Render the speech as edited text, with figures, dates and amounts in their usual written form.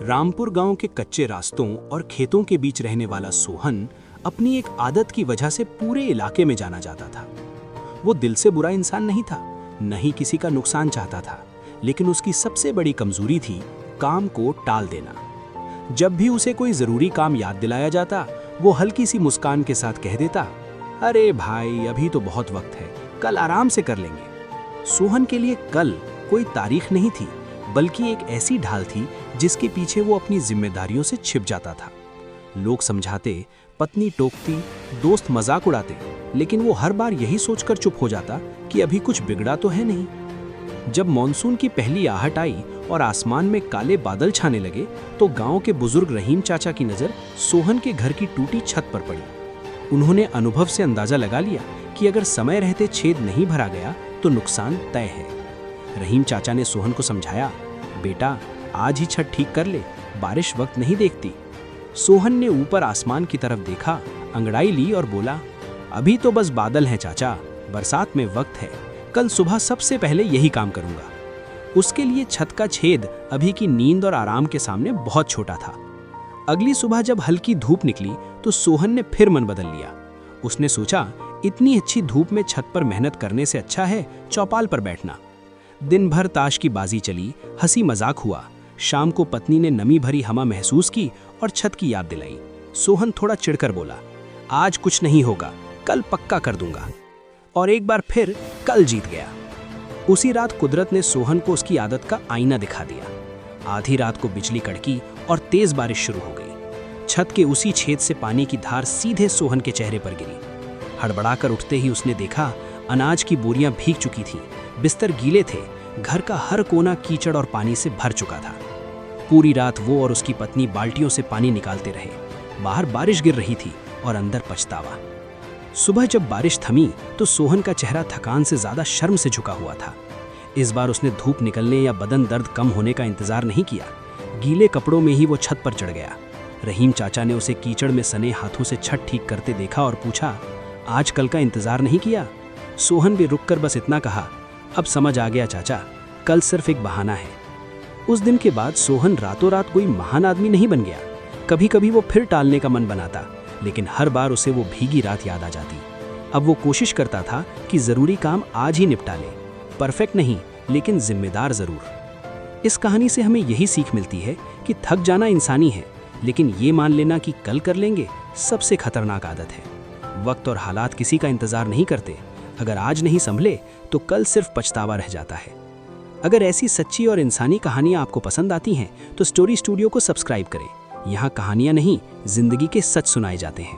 रामपुर गांव के कच्चे रास्तों और खेतों के बीच रहने वाला सोहन अपनी एक आदत की वजह से पूरे इलाके में जाना जाता था। वो दिल से बुरा इंसान नहीं था, न ही किसी का नुकसान चाहता था, लेकिन उसकी सबसे बड़ी कमजोरी थी काम को टाल देना। जब भी उसे कोई जरूरी काम याद दिलाया जाता, वो हल्की सी मुस्कान के साथ कह देता, अरे भाई अभी तो बहुत वक्त है, कल आराम से कर लेंगे। सोहन के लिए कल कोई तारीख नहीं थी, बल्कि एक ऐसी ढाल थी जिसके पीछे वो अपनी जिम्मेदारियों से छिप जाता था। लोग समझाते, पत्नी टोकती, दोस्त मजाक उड़ाते, लेकिन वो हर बार यही सोचकर चुप हो जाता कि अभी कुछ बिगड़ा तो है नहीं। जब मॉनसून की पहली आहट आई और आसमान में काले बादल छाने लगे, तो गांव के बुजुर्ग रहीम चाचा की नज़र सोहन के घर की टूटी छत पर पड़ी। उन्होंने अनुभव से अंदाजा लगा लिया कि अगर समय रहते छेद नहीं भरा गया तो नुकसान तय है। रहीम चाचा ने सोहन को समझाया, बेटा आज ही छत ठीक कर ले, बारिश वक्त नहीं देखती। सोहन ने ऊपर आसमान की तरफ देखा, अंगड़ाई ली और बोला, अभी तो बस बादल हैं चाचा, बरसात में वक्त है, कल सुबह सबसे पहले यही काम करूंगा। उसके लिए छत का छेद अभी की नींद और आराम के सामने बहुत छोटा था। अगली सुबह जब हल्की धूप निकली तो सोहन ने फिर मन बदल लिया। उसने सोचा, इतनी अच्छी धूप में छत पर मेहनत करने से अच्छा है चौपाल पर बैठना। दिन भर ताश की बाजी चली, हंसी मजाक हुआ। शाम को पत्नी ने नमी भरी हवा महसूस की और छत की याद दिलाई। सोहन थोड़ा चिढ़कर बोला, आज कुछ नहीं होगा, कल पक्का कर दूंगा। और एक बार फिर कल जीत गया। उसी रात कुदरत ने सोहन को उसकी आदत का आईना दिखा दिया। आधी रात को बिजली कड़की और तेज बारिश शुरू हो गई। छत के उसी छेद से पानी की धार सीधे सोहन के चेहरे पर गिरी। हड़बड़ाकर उठते ही उसने देखा, अनाज की बोरियां भीग चुकी थीं, बिस्तर गीले थे, घर का हर कोना कीचड़ और पानी से भर चुका था। पूरी रात वो और उसकी पत्नी बाल्टियों से पानी निकालते रहे। बाहर बारिश गिर रही थी और अंदर पछतावा। सुबह जब बारिश थमी तो सोहन का चेहरा थकान से ज्यादा शर्म से झुका हुआ था। इस बार उसने धूप निकलने या बदन दर्द कम होने का इंतजार नहीं किया। गीले कपड़ों में ही वो छत पर चढ़ गया। रहीम चाचा ने उसे कीचड़ में सने हाथों से छत ठीक करते देखा और पूछा, आज कल का इंतजार नहीं किया? सोहन भी रुककर बस इतना कहा, अब समझ आ गया चाचा, कल सिर्फ एक बहाना है। उस दिन के बाद सोहन रातों रात कोई महान आदमी नहीं बन गया। कभी कभी वो फिर टालने का मन बनाता, लेकिन हर बार उसे वो भीगी रात याद आ जाती। अब वो कोशिश करता था कि जरूरी काम आज ही निपटा ले, परफेक्ट नहीं लेकिन जिम्मेदार जरूर। इस कहानी से हमें यही सीख मिलती है कि थक जाना इंसानी है, लेकिन ये मान लेना कि कल कर लेंगे सबसे खतरनाक आदत है। वक्त और हालात किसी का इंतजार नहीं करते। अगर आज नहीं संभले तो कल सिर्फ पछतावा रह जाता है। अगर ऐसी सच्ची और इंसानी कहानियां आपको पसंद आती हैं तो स्टोरी स्टूडियो को सब्सक्राइब करें। यहाँ कहानियां नहीं, जिंदगी के सच सुनाए जाते हैं।